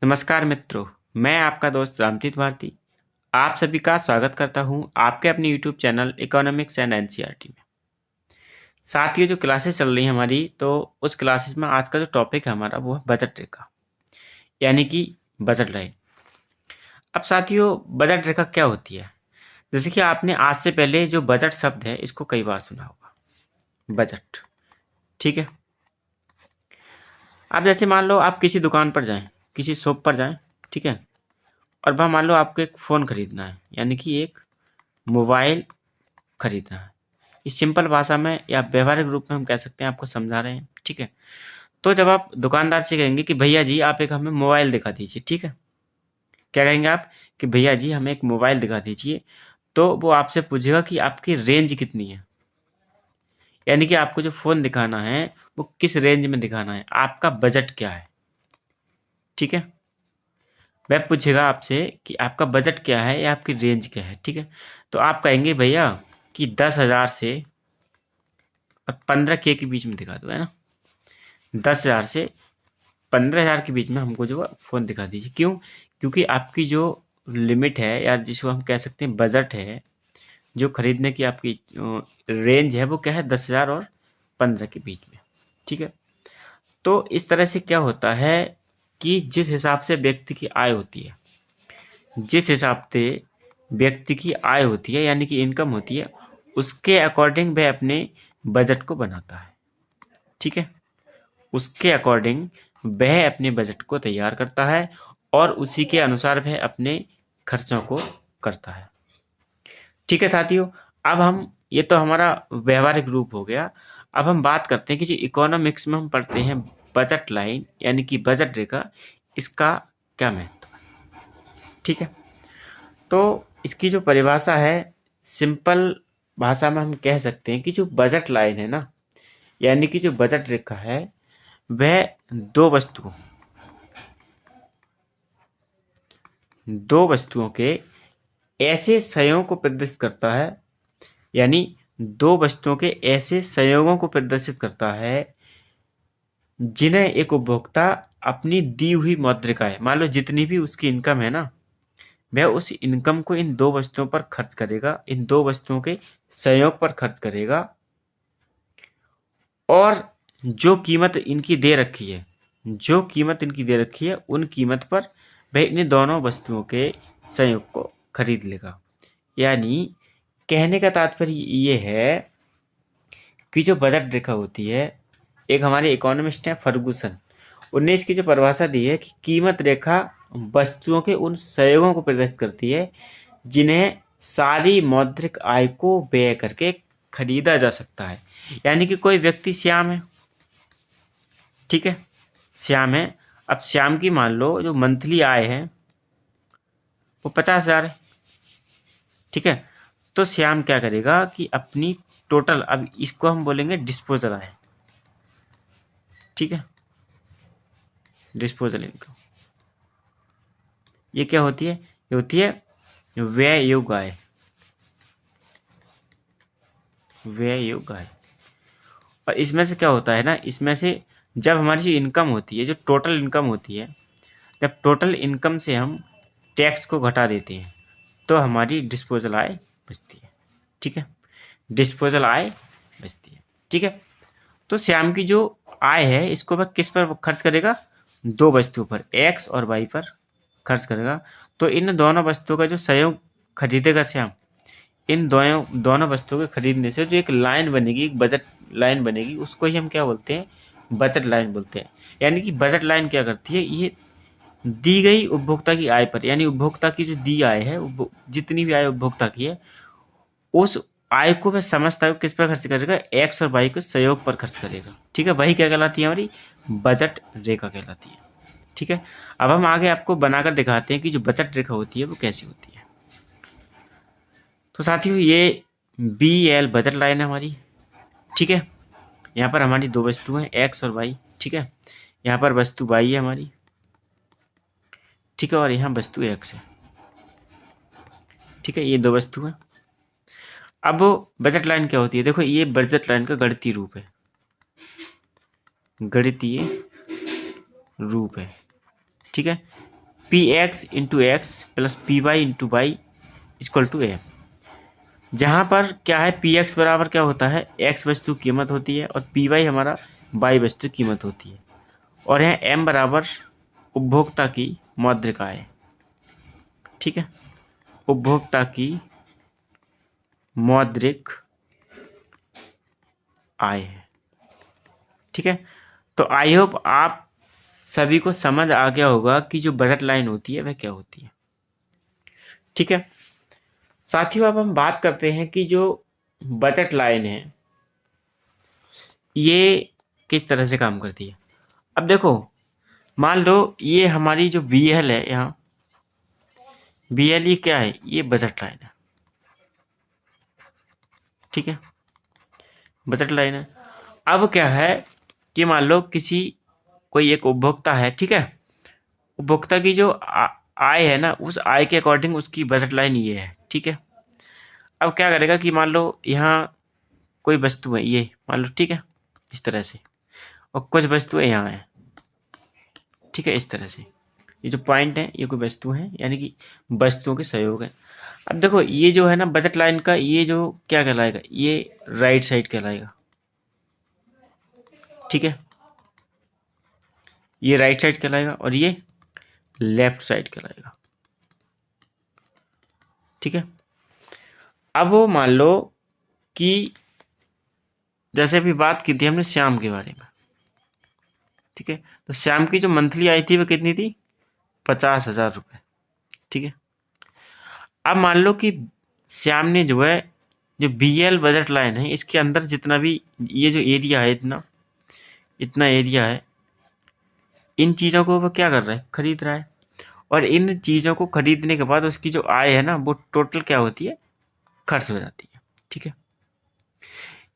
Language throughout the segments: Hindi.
नमस्कार मित्रों, मैं आपका दोस्त रामजीत भारती आप सभी का स्वागत करता हूं आपके अपने YouTube channel economics and NCERT में। साथियों, जो क्लासेस चल रही हैं हमारी, तो उस क्लासेस में आज का जो टॉपिक है हमारा वो है बजट रेखा, यानी कि बजट लाइन। अब साथियों, बजट रेखा क्या होती है? जैसे कि आपने आज से पहले जो बजट शब्द है इसको कई बार सुना होगा, बजट। ठीक है। अब जैसे मान लो आप किसी दुकान पर जाएं, किसी शॉप पर जाएं, ठीक है, और वहाँ मान लो आपको एक फ़ोन खरीदना है, यानी कि एक मोबाइल खरीदना है। इस सिंपल भाषा में या व्यवहारिक रूप में हम कह सकते हैं, आपको समझा रहे हैं। ठीक है। तो जब आप दुकानदार से कहेंगे कि भैया जी आप एक हमें मोबाइल दिखा दीजिए, ठीक है, क्या कहेंगे आप कि भैया जी हमें एक मोबाइल दिखा दीजिए, तो वो आपसे पूछेगा कि आपकी रेंज कितनी है, यानी कि आपको जो फ़ोन दिखाना है वो किस रेंज में दिखाना है, आपका बजट क्या है। ठीक है। वह पूछेगा आपसे कि आपका बजट क्या है या आपकी रेंज क्या है। ठीक है। तो आप कहेंगे भैया कि 10,000 से और 15K के बीच में दिखा दो, है ना। 10,000 से 15,000 के बीच में हमको जो है फ़ोन दिखा दीजिए। क्यों? क्योंकि आपकी जो लिमिट है या जिसको हम कह सकते हैं बजट है, जो खरीदने की आपकी रेंज है वो क्या है, 10,000 और 15 के बीच में। ठीक है। तो इस तरह से क्या होता है कि जिस हिसाब से व्यक्ति की आय होती है, जिस हिसाब से व्यक्ति की आय होती है यानी कि इनकम होती है, उसके अकॉर्डिंग वह अपने बजट को बनाता है। ठीक है। उसके अकॉर्डिंग वह अपने बजट को तैयार करता है और उसी के अनुसार वह अपने खर्चों को करता है। ठीक है साथियों, अब हम, ये तो हमारा व्यवहारिक रूप हो गया। अब हम बात करते हैं कि जो इकोनॉमिक्स में हम पढ़ते हैं बजट लाइन यानी कि बजट रेखा, इसका क्या महत्व है। ठीक है। तो इसकी जो परिभाषा है, सिंपल भाषा में हम कह सकते हैं कि जो बजट लाइन है ना, यानी कि जो बजट रेखा है, वह दो वस्तुओं के ऐसे संयोग को प्रदर्शित करता है, यानी दो वस्तुओं के ऐसे संयोगों को प्रदर्शित करता है जिन्हें एक उपभोक्ता अपनी दी हुई मौद्रिकाएं, मान लो जितनी भी उसकी इनकम है ना, वह उस इनकम को इन दो वस्तुओं पर खर्च करेगा, इन दो वस्तुओं के संयोग पर खर्च करेगा। और जो कीमत इनकी दे रखी है, जो कीमत इनकी दे रखी है उन कीमत पर वह इन दोनों वस्तुओं के संयोग को खरीद लेगा। यानी कहने का तात्पर्य ये है कि जो बजट रेखा होती है, एक हमारे इकोनॉमिस्ट हैं फर्गुसन, उनने इसकी जो परिभाषा दी है कि कीमत रेखा वस्तुओं के उन संयोगों को प्रदर्शित करती है जिन्हें सारी मौद्रिक आय को व्यय करके खरीदा जा सकता है। यानी कि कोई व्यक्ति श्याम है, ठीक है, श्याम है। अब श्याम की मान लो जो मंथली आय है वो 50,000 है। ठीक है। तो श्याम क्या करेगा कि अपनी टोटल, अब इसको हम बोलेंगे डिस्पोजल आय। ठीक है। डिस्पोजल इनकम ये क्या होती है? ये होती है व्यय योग्य आय। व्यय योग्य आय। और इसमें से क्या होता है ना, इसमें से जब हमारी जो इनकम होती है, जो टोटल इनकम होती है, जब टोटल इनकम से हम टैक्स को घटा देते हैं तो हमारी डिस्पोजल आय बचती है। ठीक है। डिस्पोजल आय बचती है। ठीक है। तो श्याम की जो आय है इसको वह किस पर खर्च करेगा? दो वस्तुओं पर, एक्स और वाई पर खर्च करेगा। तो इन दोनों वस्तुओं का जो संयोग खरीदेगा श्याम, इन दोनों दोनों वस्तुओं के खरीदने से जो एक लाइन बनेगी, एक बजट लाइन बनेगी, उसको ही हम क्या बोलते हैं? बजट लाइन बोलते हैं। यानी कि बजट लाइन क्या करती है, ये दी गई उपभोक्ता की आय पर, यानी उपभोक्ता की जो दी आय है, जितनी भी आय उपभोक्ता की है, उस आय को वह समझता है किस पर खर्च करेगा, एक्स और वाई के सहयोग पर खर्च करेगा। ठीक है। वही क्या कहलाती है? हमारी बजट रेखा कहलाती है। ठीक है। अब हम आगे आपको बनाकर दिखाते हैं कि जो बजट रेखा होती है वो कैसी होती है। तो साथियों, ये BL बजट लाइन है हमारी। ठीक है। यहाँ पर हमारी दो वस्तु हैं, एक्स और वाई। ठीक है। यहाँ पर वस्तु वाई है हमारी। ठीक है। और यहाँ वस्तु एक्स है। ठीक है। ये दो वस्तु हैं। अब बजट लाइन क्या होती है? देखो, ये बजट लाइन का गणितीय रूप है, गणितीय रूप है। ठीक है। P X into X plus P Y into Y equal to A. जहाँ पर क्या है, पी एक्स बराबर क्या होता है, एक्स वस्तु की कीमत होती है और पी वाई हमारा वाई वस्तु की कीमत होती है, और यहाँ एम बराबर उपभोक्ता की मौद्रिक आय। ठीक है, उपभोक्ता की मौद्रिक आय है। ठीक है, तो आई होप आप सभी को समझ आ गया होगा कि जो बजट लाइन होती है वह क्या होती है। ठीक है साथियों, अब हम बात करते हैं कि जो बजट लाइन है ये किस तरह से काम करती है। अब देखो, मान लो ये हमारी जो बी एल है, यहाँ बी एल ये क्या है, ये बजट लाइन है। ठीक है, बजट लाइन है। अब क्या है कि मान लो कोई एक उपभोक्ता है। ठीक है, उपभोक्ता की जो आय है ना, उस आय के अकॉर्डिंग उसकी बजट लाइन ये है। ठीक है, अब क्या करेगा कि मान लो यहाँ कोई वस्तु है, ये मान लो, ठीक है, इस तरह से, और कुछ वस्तुएं यहाँ है। ठीक है, इस तरह से ये जो पॉइंट है ये कोई वस्तु है, यानी कि वस्तुओं के सहयोग है। अब देखो ये जो है ना बजट लाइन का, ये जो क्या कहलाएगा, ये राइट साइड कहलाएगा। ठीक है, ये राइट साइड कहलाएगा और ये लेफ्ट साइड कहलाएगा। ठीक है, अब वो मान लो कि जैसे अभी बात की थी हमने श्याम के बारे में। ठीक है, तो श्याम की जो मंथली आई थी वो कितनी थी, 50,000 रुपये। ठीक है, अब मान लो कि श्याम ने जो है, जो बीएल बजट लाइन है, इसके अंदर जितना भी ये जो एरिया है, इतना एरिया है, इन चीज़ों को वो क्या कर रहा है, खरीद रहा है। और इन चीज़ों को खरीदने के बाद उसकी जो आय है ना, वो टोटल क्या होती है, खर्च हो जाती है। ठीक है,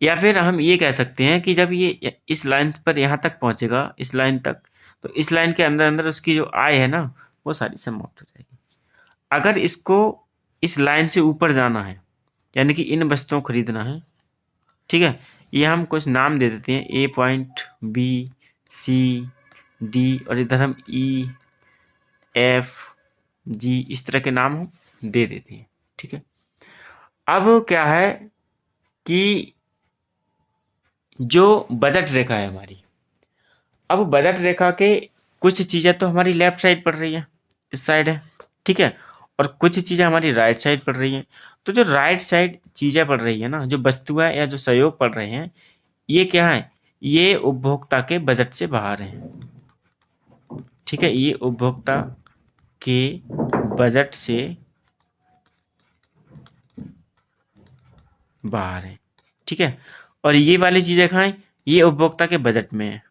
या फिर हम ये कह सकते हैं कि जब ये इस लाइन पर यहाँ तक पहुंचेगा, इस लाइन तक, तो इस लाइन के अंदर अंदर उसकी जो आय है ना, वो सारी समाप्त हो जाएगी। अगर इसको इस लाइन से ऊपर जाना है, यानी कि इन वस्तुओं को खरीदना है। ठीक है, ये हम कुछ नाम दे देते हैं, ए पॉइंट, बी, सी, डी, और इधर हम ई, एफ, जी, इस तरह के नाम हम दे देते हैं। ठीक है, अब क्या है कि जो बजट रेखा है हमारी, अब बजट रेखा के कुछ चीज़ें तो हमारी लेफ्ट साइड पड़ रही है, इस साइड है। ठीक है, और कुछ चीज़ें हमारी राइट साइड पड़ रही हैं। तो जो राइट साइड चीज़ें पड़ रही है ना, जो वस्तुएं या जो सहयोग पड़ रहे हैं, ये क्या है, ये उपभोक्ता के बजट से बाहर है। ठीक है, ये उपभोक्ता के बजट से बाहर है। ठीक है, और ये वाली चीजें कहाँ है, ये उपभोक्ता के बजट में है,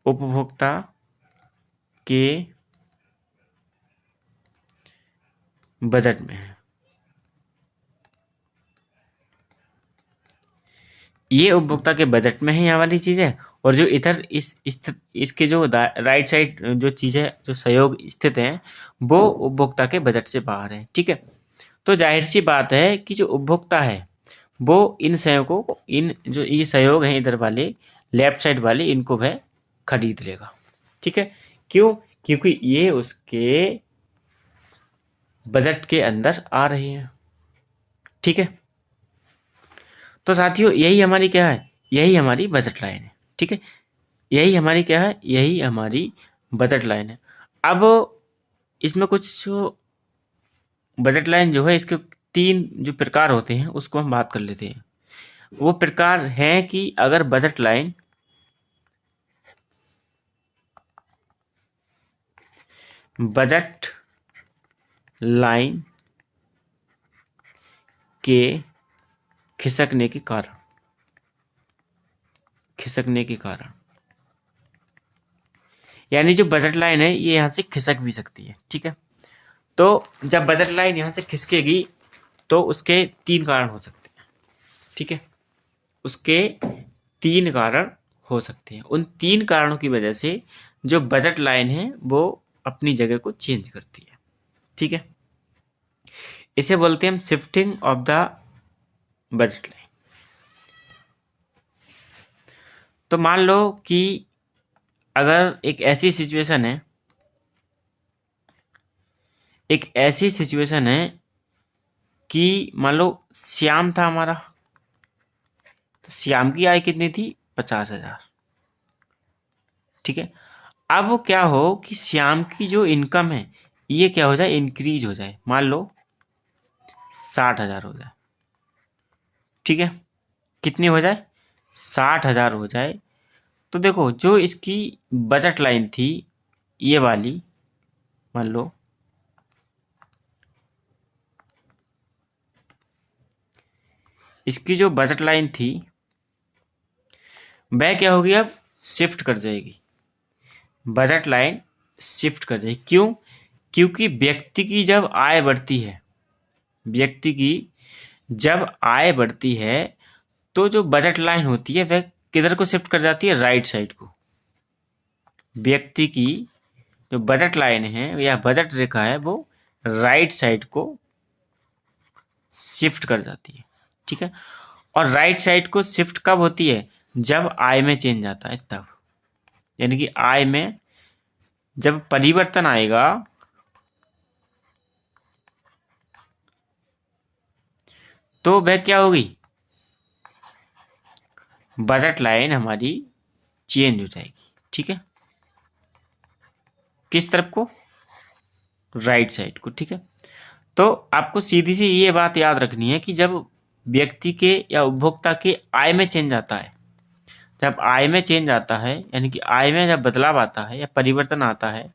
उपभोक्ता के बजट में है। ये उपभोक्ता के बजट में है यहाँ वाली चीजें, और जो इधर इसके जो राइट साइड जो चीजें जो सहयोग स्थित हैं, वो उपभोक्ता के बजट से बाहर है। ठीक है, तो जाहिर सी बात है कि जो उपभोक्ता है वो इन सहयोगों को, इन जो ये सहयोग हैं इधर वाले लेफ्ट साइड वाले, इनको वह खरीद लेगा। ठीक है, क्यों, क्योंकि ये उसके बजट के अंदर आ रही है। ठीक है, तो साथियों यही हमारी क्या है, यही हमारी बजट लाइन है। ठीक है, यही हमारी क्या है, यही हमारी बजट लाइन है। अब इसमें कुछ जो बजट लाइन जो है, इसके 3 जो प्रकार होते हैं उसको हम बात कर लेते हैं। वो प्रकार है कि अगर बजट लाइन के खिसकने के कारण, यानी जो बजट लाइन है ये यहां से खिसक भी सकती है। ठीक है, तो जब बजट लाइन यहां से खिसकेगी तो उसके 3 कारण हो सकते हैं। ठीक है, उसके 3 कारण हो सकते हैं। उन 3 कारणों की वजह से जो बजट लाइन है वो अपनी जगह को चेंज करती है। ठीक है, इसे बोलते हैं हम shifting of the budget line. तो मान लो कि अगर एक ऐसी सिचुएशन है एक ऐसी सिचुएशन है कि मान लो श्याम था हमारा, तो श्याम की आय कितनी थी? 50,000। ठीक है। अब वो क्या हो कि श्याम की जो इनकम है ये क्या हो जाए? इंक्रीज हो जाए, मान लो 60,000 हो जाए। ठीक है। कितनी हो जाए? 60,000 हो जाए। तो देखो जो इसकी बजट लाइन थी ये वाली, मान लो इसकी जो बजट लाइन थी वह क्या होगी? अब शिफ्ट कर जाएगी, बजट लाइन शिफ्ट कर जाएगी। क्यों? क्योंकि व्यक्ति की जब आय बढ़ती है, व्यक्ति की जब आय बढ़ती है तो जो बजट लाइन होती है वह किधर को शिफ्ट कर जाती है? राइट साइड को। व्यक्ति की जो बजट लाइन है या बजट रेखा है वो राइट साइड को शिफ्ट कर जाती है। ठीक है। और राइट साइड को शिफ्ट कब होती है? जब आय में चेंज आता है तब, यानी कि आय में जब परिवर्तन आएगा तो वह क्या होगी? बजट लाइन हमारी चेंज हो जाएगी। ठीक है। किस तरफ को? राइट साइड को। ठीक है। तो आपको सीधी सी ये बात याद रखनी है कि जब व्यक्ति के या उपभोक्ता के आय में चेंज आता है, जब आय में चेंज आता है यानी कि आय में जब बदलाव आता है या परिवर्तन आता है,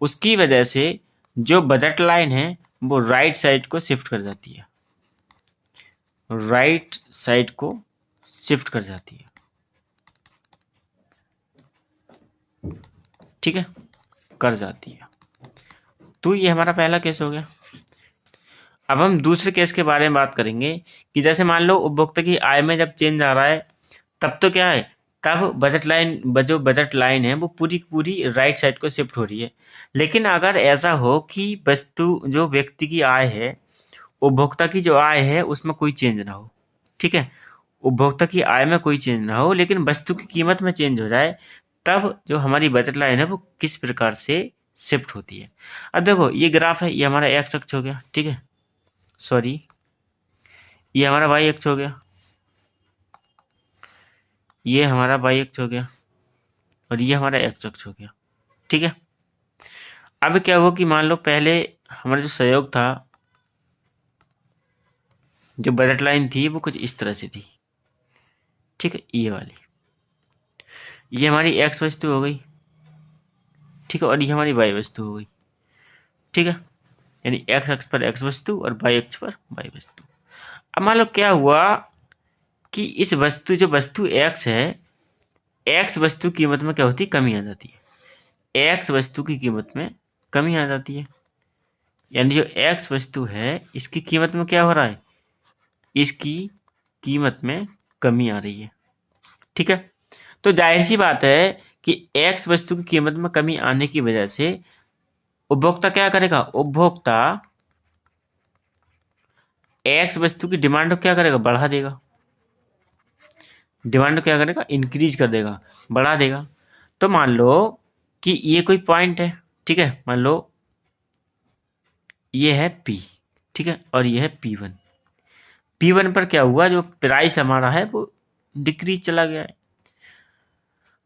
उसकी वजह से जो बजट लाइन है वो राइट साइड को शिफ्ट कर जाती है, राइट साइड को शिफ्ट कर जाती है। ठीक है, कर जाती है। तो ये हमारा पहला केस हो गया। अब हम दूसरे केस के बारे में बात करेंगे कि जैसे मान लो उपभोक्ता की आय में जब चेंज आ रहा है तब तो क्या है? तब बजट लाइन, जो बजट लाइन है वो पूरी की पूरी राइट साइड को शिफ्ट हो रही है। लेकिन अगर ऐसा हो कि वस्तु जो व्यक्ति की आय है, उपभोक्ता की जो आय है उसमें कोई चेंज ना हो। ठीक है। उपभोक्ता की आय में कोई चेंज ना हो लेकिन वस्तु की कीमत में चेंज हो जाए, तब जो हमारी बजट लाइन है वो किस प्रकार से शिफ्ट होती है। अब देखो ये ग्राफ है, ये हमारा एक्स अक्ष हो गया। ठीक है, सॉरी ये हमारा वाई अक्ष हो गया, ये हमारा वाई अक्ष हो गया और ये हमारा एक्स अक्ष हो गया। ठीक है। अब क्या हुआ कि मान लो पहले हमारा जो सहयोग था, जो बजट लाइन थी वो कुछ इस तरह से थी। ठीक है, ये वाली, ये हमारी एक्स वस्तु हो गई। ठीक है, और ये हमारी वाई वस्तु हो गई। ठीक है, यानी एक्स अक्ष पर एक्स वस्तु और वाई अक्ष पर वाई वस्तु। अब मान लो क्या हुआ कि इस वस्तु, जो वस्तु एक्स है, एक्स वस्तु की कीमत में क्या होती है? कमी आ जाती है। एक्स वस्तु की कीमत में कमी आ जाती है, यानी जो एक्स वस्तु है इसकी कीमत में क्या हो रहा है? इसकी कीमत में कमी आ रही है। ठीक है। तो जाहिर सी बात है कि एक्स वस्तु की कीमत में कमी आने की वजह से उपभोक्ता क्या करेगा? उपभोक्ता एक्स वस्तु की डिमांड को क्या करेगा? बढ़ा देगा। डिमांड को क्या करेगा? इंक्रीज कर देगा, बढ़ा देगा। तो मान लो कि ये कोई पॉइंट है। ठीक है, मान लो ये है पी। ठीक है, और ये है P1। P1 पर क्या हुआ? जो प्राइस हमारा है वो डिक्रीज चला गया है।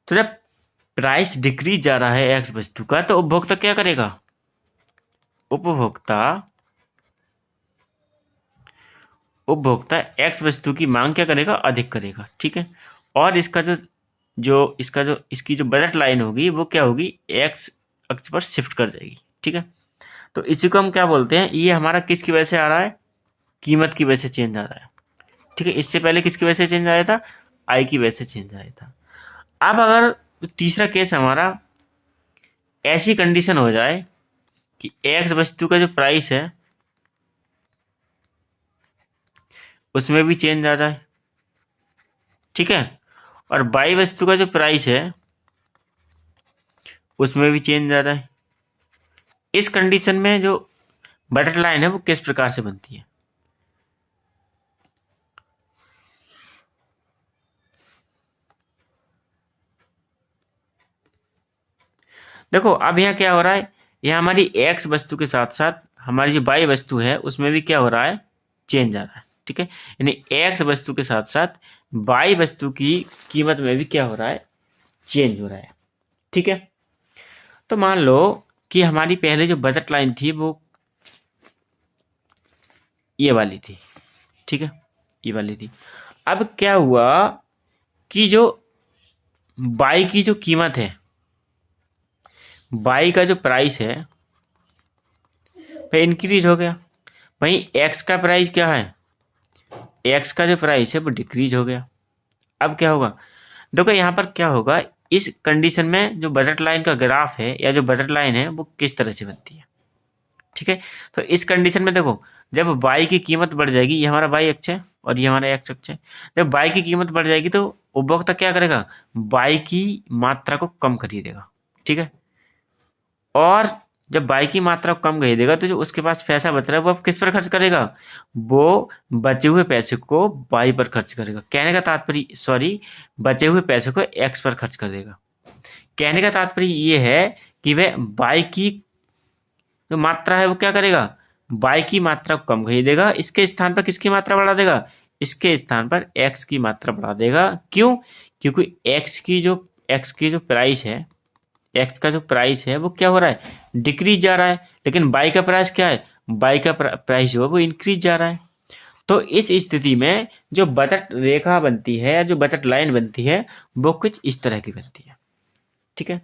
तो जब प्राइस डिक्रीज जा रहा है एक्स वस्तु का, तो उपभोक्ता क्या करेगा? उपभोक्ता उपभोक्ता एक्स वस्तु की मांग क्या करेगा? अधिक करेगा। ठीक है, और इसका जो इसकी जो बजट लाइन होगी वो क्या होगी? एक्स अक्ष पर शिफ्ट कर जाएगी। ठीक है, तो इसी को हम क्या बोलते हैं? ये हमारा किसकी वजह से आ रहा है? कीमत की वजह से चेंज आ रहा है। ठीक है, इससे पहले किसकी वजह से चेंज आया था? आई की वजह से चेंज आया था। अब अगर तीसरा केस हमारा ऐसी कंडीशन हो जाए कि एक्स वस्तु का जो प्राइस है उसमें भी चेंज आ जाए। ठीक है, और बाई वस्तु का जो प्राइस है उसमें भी चेंज आ जाए। इस कंडीशन में जो बजट लाइन है वो किस प्रकार से बनती है? देखो अब यहाँ क्या हो रहा है यह हमारी एक्स वस्तु के साथ साथ हमारी जो वाई वस्तु है उसमें भी क्या हो रहा है, चेंज आ रहा है। ठीक है, यानी एक्स वस्तु के साथ साथ वाई वस्तु की कीमत में भी क्या हो रहा है, चेंज हो रहा है। ठीक है, तो मान लो कि हमारी पहले जो बजट लाइन थी वो ये वाली थी। ठीक है, ये वाली थी। अब क्या हुआ कि जो बाई की जो कीमत है, बाई का जो प्राइस है वह इंक्रीज हो गया, वहीं एक्स का प्राइस क्या है, एक्स का जो प्राइस है वो डिक्रीज हो गया। अब क्या होगा, देखो यहाँ पर क्या होगा, इस कंडीशन में जो बजट लाइन का ग्राफ है या जो बजट लाइन है वो किस तरह से बनती है। ठीक है, तो इस कंडीशन में देखो, जब y की कीमत बढ़ जाएगी, ये हमारा y अक्ष है और ये हमारा x अक्ष है, जब y की कीमत बढ़ जाएगी तो उपभोक्ता क्या करेगा, y की मात्रा को कम खरीदेगा। ठीक है, और जब y की मात्रा को कम खरीदेगा तो जो उसके पास पैसा बच रहा है वो अब किस पर खर्च करेगा, वो बचे हुए पैसे को y पर खर्च करेगा। कहने का तात्पर्य, सॉरी, बचे हुए पैसे को x पर खर्च कर देगा। कहने का तात्पर्य ये है कि वह y की जो मात्रा है वो क्या करेगा, y की मात्रा को कम खरीदेगा, इसके स्थान पर किसकी मात्रा बढ़ा देगा, इसके स्थान पर x की मात्रा बढ़ा देगा। क्यों, क्योंकि x की जो प्राइस है, x का जो प्राइस है वो क्या हो रहा है, डिक्रीज जा रहा है, लेकिन y का प्राइस क्या है, y का प्राइस जो है वो इंक्रीज जा रहा है। तो इस स्थिति में जो बजट रेखा बनती है या जो बजट लाइन बनती है वो कुछ इस तरह की बनती है। ठीक है,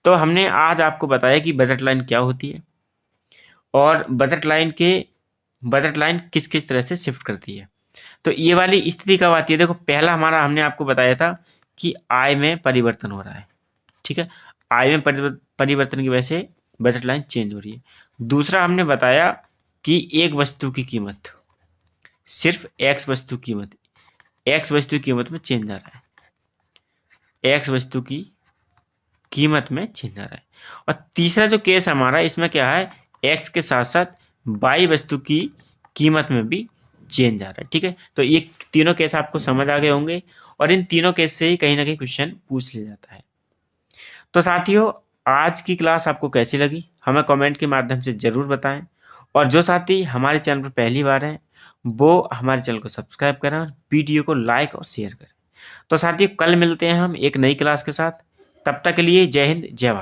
तो हमने आज आपको बताया कि बजट लाइन क्या होती है और बजट लाइन किस किस तरह से शिफ्ट करती है। तो ये वाली स्थिति कब आती है, देखो पहला हमारा हमने आपको बताया था कि आय में परिवर्तन हो रहा है। ठीक है, आय में परिवर्तन की वजह से बजट लाइन चेंज हो रही है। दूसरा हमने बताया कि एक वस्तु की कीमत, सिर्फ एक्स वस्तु की कीमत में चेंज आ रहा है, एक्स वस्तु की कीमत में चेंज आ रहा है। और तीसरा जो केस हमारा, इसमें क्या है, एक्स के साथ साथ वाई वस्तु की कीमत में भी चेंज आ रहा है। ठीक है, तो ये तीनों केस आपको समझ आ गए होंगे और इन तीनों केस से ही कहीं ना कहीं क्वेश्चन पूछ लिया जाता है। तो साथियों, आज की क्लास आपको कैसी लगी हमें कमेंट के माध्यम से जरूर बताएं, और जो साथी हमारे चैनल पर पहली बार हैं वो हमारे चैनल को सब्सक्राइब करें और वीडियो को लाइक और शेयर करें। तो साथियों, कल मिलते हैं हम एक नई क्लास के साथ, तब तक के लिए जय हिंद जय भारत।